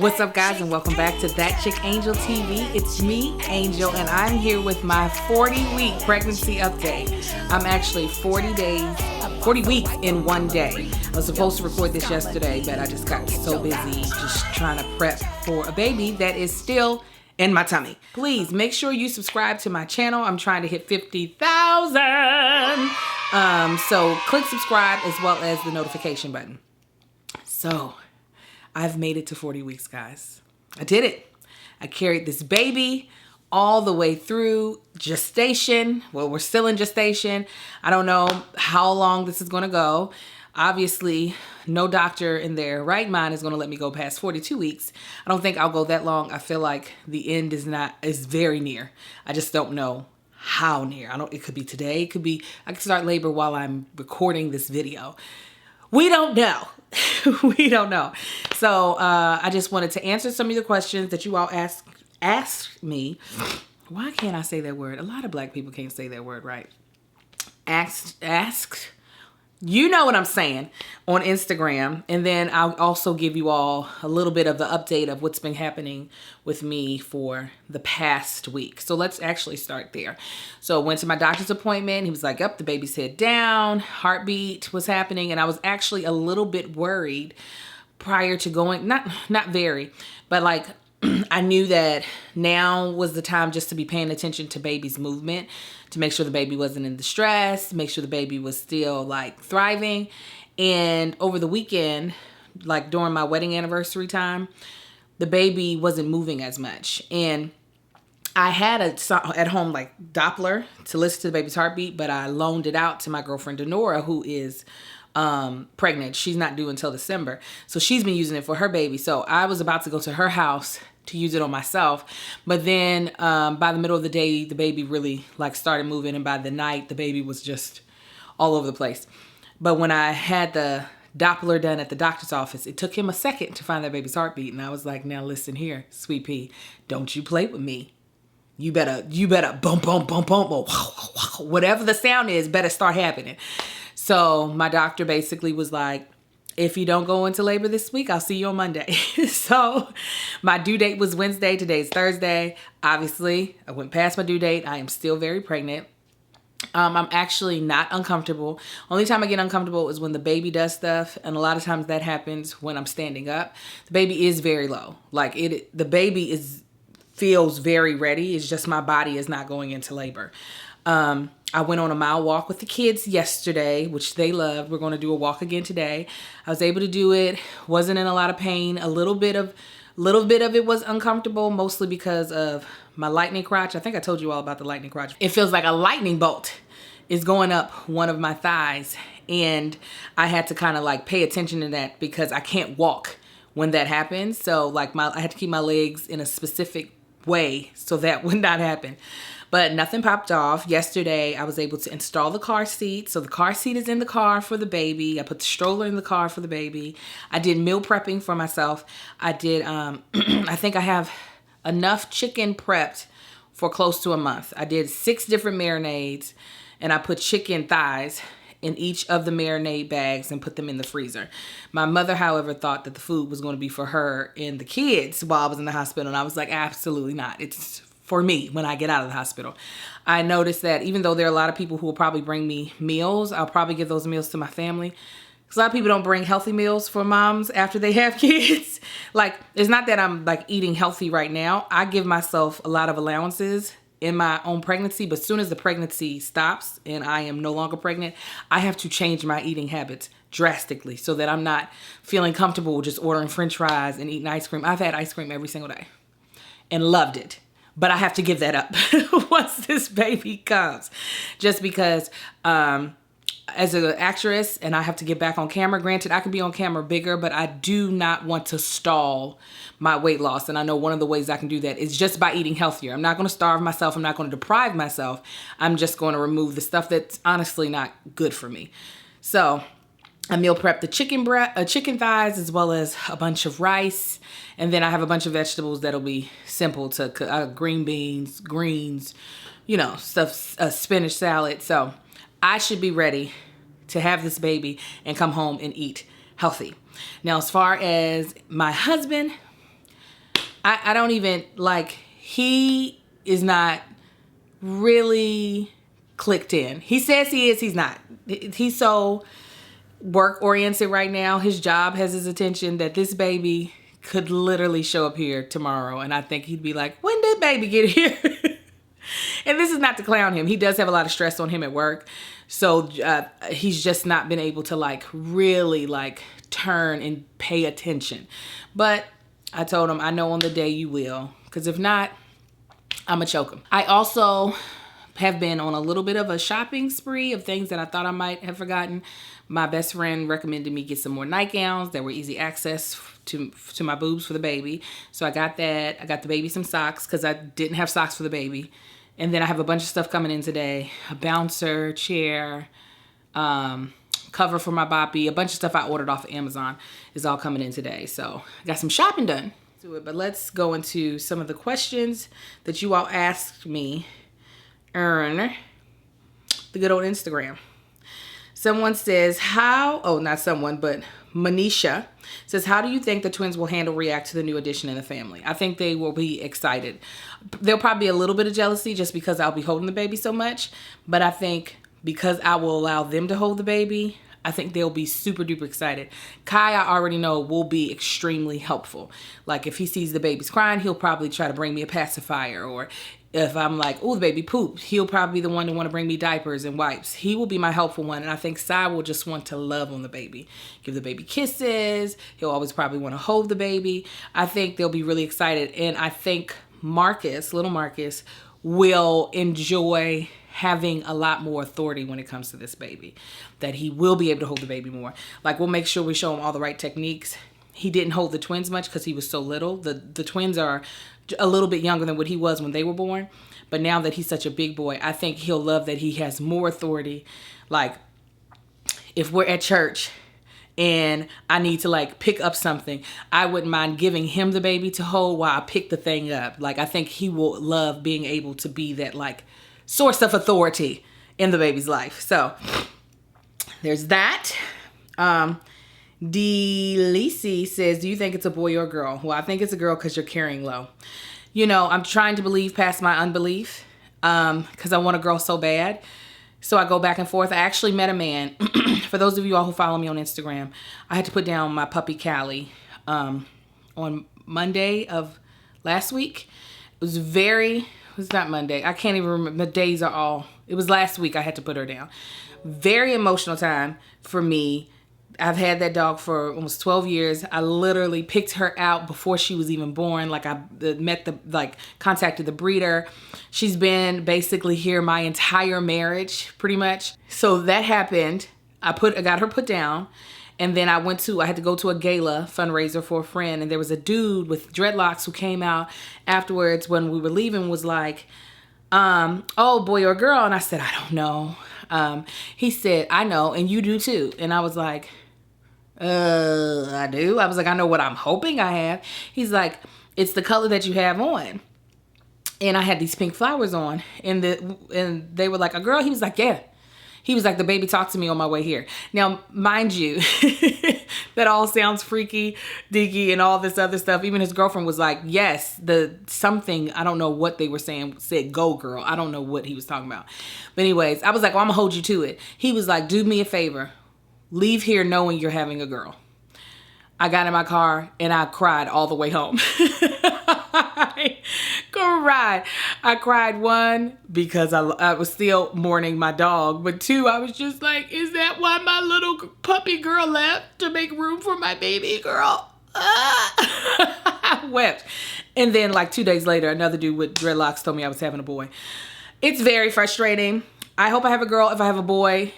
What's up, guys, and welcome back to That Chick Angel TV. It's me, Angel, and I'm here with my 40-week pregnancy update. I'm actually 40 weeks in one day. I was supposed to record this yesterday, but I just got so busy just trying to prep for a baby that is still in my tummy. Please make sure you subscribe to my channel. I'm trying to hit 50,000. So click subscribe as well as the notification button. So I've made it to 40 weeks, guys. I did it. I carried this baby all the way through gestation. Well, we're still in gestation. I don't know how long this is going to go. Obviously, no doctor in their right mind is going to let me go past 42 weeks. I don't think I'll go that long. I feel like the end is very near. I just don't know how near. It could be today. It could be, I could start labor while I'm recording this video. We don't know. We don't know. So I just wanted to answer some of the questions that you all asked me. Why can't I say that word? A lot of black people can't say that word right. Asked. You know what I'm saying, on Instagram. And then I'll also give you all a little bit of the update of what's been happening with me for the past week. So let's actually start there. So I went to my doctor's appointment. He was like, yep, the baby's head down, heartbeat was happening. And I was actually a little bit worried prior to going, not very, but like, I knew that now was the time just to be paying attention to baby's movement, to make sure the baby wasn't in distress, make sure the baby was still like thriving. And over the weekend, like during my wedding anniversary time, the baby wasn't moving as much. And I had at home like Doppler to listen to the baby's heartbeat, but I loaned it out to my girlfriend Denora, who is pregnant. She's not due until December. So she's been using it for her baby. So I was about to go to her house to use it on myself. But then by the middle of the day, the baby really like started moving. And by the night, the baby was just all over the place. But when I had the Doppler done at the doctor's office, it took him a second to find that baby's heartbeat. And I was like, now listen here, sweet pea, don't you play with me. You better boom, boom, boom, boom, boom, whatever the sound is, better start happening. So my doctor basically was like, if you don't go into labor this week, I'll see you on Monday. So my due date was Wednesday. Today's Thursday. Obviously, I went past my due date. I am still very pregnant. I'm actually not uncomfortable. Only time I get uncomfortable is when the baby does stuff. And a lot of times that happens when I'm standing up. The baby is very low. Like the baby feels very ready. It's just my body is not going into labor. I went on a mile walk with the kids yesterday, which they loved. We're going to do a walk again today. I was able to do it. Wasn't in a lot of pain. A little bit of it was uncomfortable, mostly because of my lightning crotch. I think I told you all about the lightning crotch. It feels like a lightning bolt is going up one of my thighs. And I had to kind of like pay attention to that because I can't walk when that happens. So like I had to keep my legs in a specific way so that would not happen. But nothing popped off. Yesterday, I was able to install the car seat. So the car seat is in the car for the baby. I put the stroller in the car for the baby. I did meal prepping for myself. I did, I think I have enough chicken prepped for close to a month. I did 6 different marinades and I put chicken thighs in each of the marinade bags and put them in the freezer. My mother, however, thought that the food was going to be for her and the kids while I was in the hospital. And I was like, absolutely not. It's for me when I get out of the hospital. I noticed that even though there are a lot of people who will probably bring me meals, I'll probably give those meals to my family. Because a lot of people don't bring healthy meals for moms after they have kids. Like, it's not that I'm like eating healthy right now. I give myself a lot of allowances in my own pregnancy, but as soon as the pregnancy stops and I am no longer pregnant, I have to change my eating habits drastically so that I'm not feeling comfortable just ordering French fries and eating ice cream. I've had ice cream every single day and loved it. But I have to give that up once this baby comes. Just because as an actress and I have to get back on camera, granted I can be on camera bigger, but I do not want to stall my weight loss. And I know one of the ways I can do that is just by eating healthier. I'm not going to starve myself. I'm not going to deprive myself. I'm just going to remove the stuff that's honestly not good for me. So I meal prep the chicken thighs as well as a bunch of rice. And then I have a bunch of vegetables that'll be simple to cook, green beans, greens, stuff, spinach salad. So I should be ready to have this baby and come home and eat healthy. Now, as far as my husband, I don't even, like, he is not really clicked in. He says he is, he's not. He's so work oriented right now. His job has his attention that this baby could literally show up here tomorrow. And I think he'd be like, when did baby get here? And this is not to clown him. He does have a lot of stress on him at work. So he's just not been able to like really like turn and pay attention. But I told him, I know on the day you will. Because if not, I'm going to choke him. I also have been on a little bit of a shopping spree of things that I thought I might have forgotten. My best friend recommended me get some more nightgowns that were easy access to my boobs for the baby. So I got that. I got the baby some socks because I didn't have socks for the baby. And then I have a bunch of stuff coming in today. A bouncer, chair, cover for my boppy. A bunch of stuff I ordered off of Amazon is all coming in today. So I got some shopping done. But let's go into some of the questions that you all asked me on the good old Instagram. Someone says, not someone, but Manisha says, how do you think the twins will react to the new addition in the family? I think they will be excited. There'll probably be a little bit of jealousy just because I'll be holding the baby so much. But I think because I will allow them to hold the baby, I think they'll be super duper excited. Kai, I already know, will be extremely helpful. Like if he sees the baby's crying, he'll probably try to bring me a pacifier. Or if I'm like, oh, the baby pooped, he'll probably be the one to want to bring me diapers and wipes. He will be my helpful one. And I think Sai will just want to love on the baby. Give the baby kisses. He'll always probably want to hold the baby. I think they'll be really excited. And I think Marcus, little Marcus, will enjoy having a lot more authority when it comes to this baby, that he will be able to hold the baby more. Like we'll make sure we show him all the right techniques. He didn't hold the twins much because he was so little. The twins are a little bit younger than what he was when they were born. But now that he's such a big boy, I think he'll love that he has more authority. Like if we're at church and I need to like pick up something, I wouldn't mind giving him the baby to hold while I pick the thing up. Like I think he will love being able to be that like source of authority in the baby's life. So there's that. Lacey says, do you think it's a boy or a girl? Well, I think it's a girl because you're carrying low. You know, I'm trying to believe past my unbelief because I want a girl so bad. So I go back and forth. I actually met a man. For those of you all who follow me on Instagram, I had to put down my puppy Callie on Monday of last week. It was not Monday. I can't even remember. The days are all. It was last week I had to put her down. Very emotional time for me. I've had that dog for almost 12 years. I literally picked her out before she was even born. Like I contacted the breeder. She's been basically here my entire marriage, pretty much. So that happened. I got her put down. And then I had to go to a gala fundraiser for a friend. And there was a dude with dreadlocks who came out afterwards when we were leaving, was like, oh, boy or girl? And I said, I don't know. He said, I know, and you do too. And I was like, I do. I was like, I know what I'm hoping I have. He's like, it's the color that you have on. And I had these pink flowers on. And they were like, a girl? He was like, yeah. He was like, the baby talked to me on my way here. Now, mind you, that all sounds freaky, deaky, and all this other stuff. Even his girlfriend was like, yes, something, I don't know what they were saying, said, go girl. I don't know what he was talking about. But anyways, I was like, well, I'm gonna hold you to it. He was like, do me a favor. Leave here knowing you're having a girl. I got in my car and I cried all the way home. I cried, one, because I was still mourning my dog, but two, I was just like, is that why my little puppy girl left, to make room for my baby girl? I wept. And then like 2 days later, another dude with dreadlocks told me I was having a boy. It's very frustrating. I hope I have a girl. If I have a boy,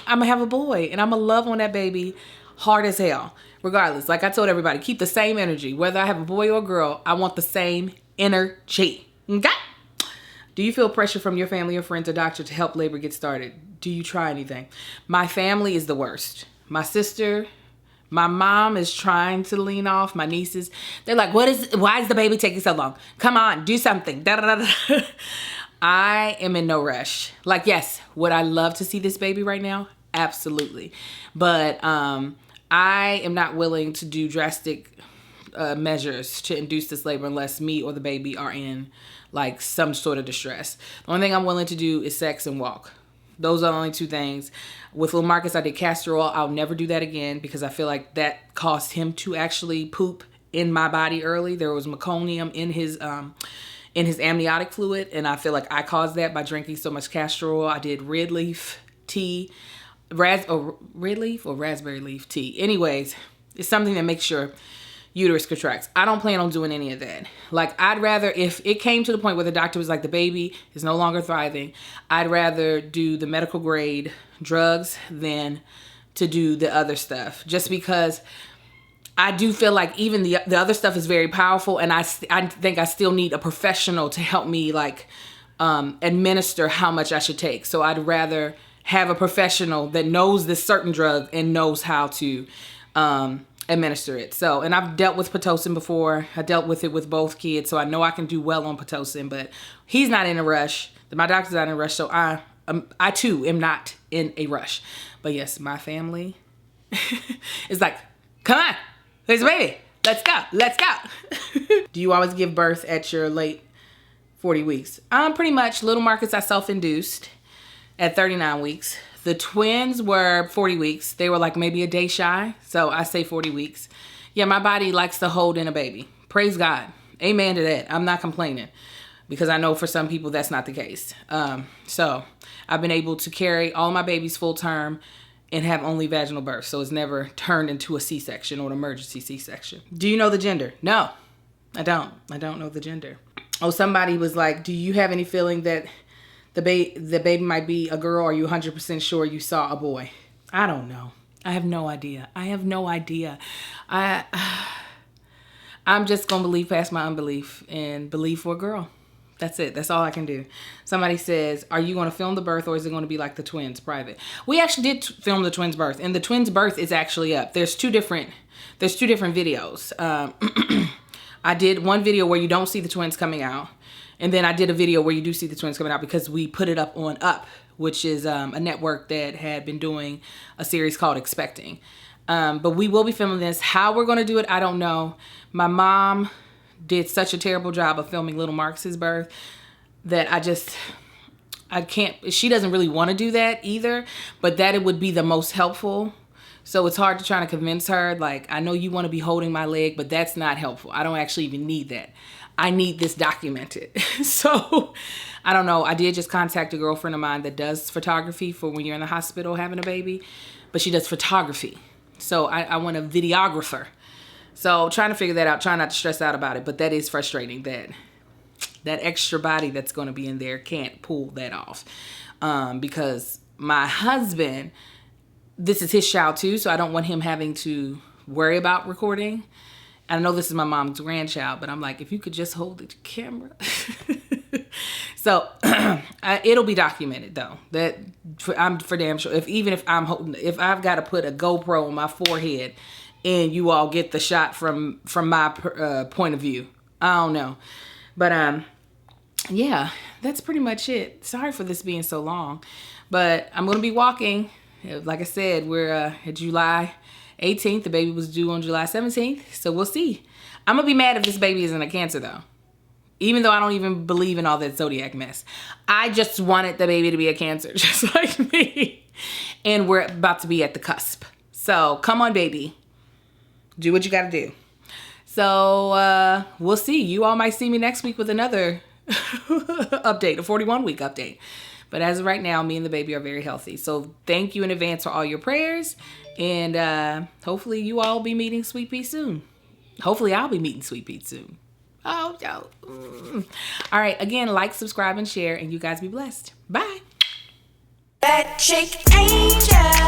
I'm gonna have a boy, and I'm gonna love on that baby hard as hell. Regardless, like I told everybody, keep the same energy. Whether I have a boy or a girl, I want the same energy. Okay? Do you feel pressure from your family or friends or doctor to help labor get started? Do you try anything? My family is the worst. My sister, my mom is trying to lean off. My nieces, they're like, why is the baby taking so long? Come on, do something. Da, da, da, da. I am in no rush. Like, yes, would I love to see this baby right now? Absolutely. But I am not willing to do drastic measures to induce this labor unless me or the baby are in like some sort of distress. The only thing I'm willing to do is sex and walk. Those are the only two things. With little Marcus, I did castor oil. I'll never do that again because I feel like that caused him to actually poop in my body early. There was meconium in his amniotic fluid, and I feel like I caused that by drinking so much castor oil. I did red leaf tea, red leaf or raspberry leaf tea. Anyways, it's something that makes your uterus contracts. I don't plan on doing any of that. Like, I'd rather, if it came to the point where the doctor was like, the baby is no longer thriving, I'd rather do the medical grade drugs than to do the other stuff. Just because I do feel like even the other stuff is very powerful, and I think I still need a professional to help me like administer how much I should take. So I'd rather have a professional that knows this certain drug and knows how to administer it. So, and I've dealt with Pitocin before. I dealt with it with both kids, so I know I can do well on Pitocin, but he's not in a rush. My doctor's not in a rush, so I too am not in a rush. But yes, my family is like, come on, there's a baby. Let's go. Let's go. Do you always give birth at your late 40 weeks? Pretty much. Little Marcus, I self-induced at 39 weeks. The twins were 40 weeks. They were like maybe a day shy. So I say 40 weeks. Yeah, my body likes to hold in a baby. Praise God. Amen to that. I'm not complaining because I know for some people that's not the case. So I've been able to carry all my babies full term and have only vaginal birth. So it's never turned into a C-section or an emergency C-section. Do you know the gender? No, I don't. I don't know the gender. Oh, somebody was like, do you have any feeling that the baby might be a girl? Or are you 100% sure you saw a boy? I don't know. I have no idea. I have no idea. I'm just going to believe past my unbelief and believe for a girl. That's it. That's all I can do. Somebody says, are you going to film the birth or is it going to be like the twins private? We actually did film the twins birth, and the twins birth is actually up. There's two different videos. I did one video where you don't see the twins coming out. And then I did a video where you do see the twins coming out because we put it up on Up, which is a network that had been doing a series called Expecting. But we will be filming this. How we're going to do it, I don't know. My mom did such a terrible job of filming little Marcus's birth that I can't, she doesn't really want to do that either, but that it would be the most helpful. So it's hard to try to convince her, like, I know you want to be holding my leg, but that's not helpful. I don't actually even need that. I need this documented. So I don't know. I did just contact a girlfriend of mine that does photography for when you're in the hospital having a baby, but she does photography. So I want a videographer. So trying to figure that out, trying not to stress out about it, but that is frustrating that extra body that's going to be in there can't pull that off. Because my husband, this is his child too, so I don't want him having to worry about recording. I know this is my mom's grandchild, but I'm like, if you could just hold the camera. So it'll be documented though. I'm for damn sure. If I've got to put a GoPro on my forehead and you all get the shot from my point of view, I don't know. But yeah, that's pretty much it. Sorry for this being so long, but I'm gonna be walking. Like I said, we're at July 18th. The baby was due on July 17th. So we'll see. I'm going to be mad if this baby isn't a Cancer though. Even though I don't even believe in all that zodiac mess. I just wanted the baby to be a Cancer, just like me. And we're about to be at the cusp. So come on, baby. Do what you got to do. So we'll see. You all might see me next week with another update, a 41-week update. But as of right now, me and the baby are very healthy. So thank you in advance for all your prayers. And hopefully you all will be meeting Sweet Pea soon. Hopefully I'll be meeting Sweet Pea soon. Oh, yo. All right. Again, like, subscribe, and share. And you guys be blessed. Bye. That chick angel.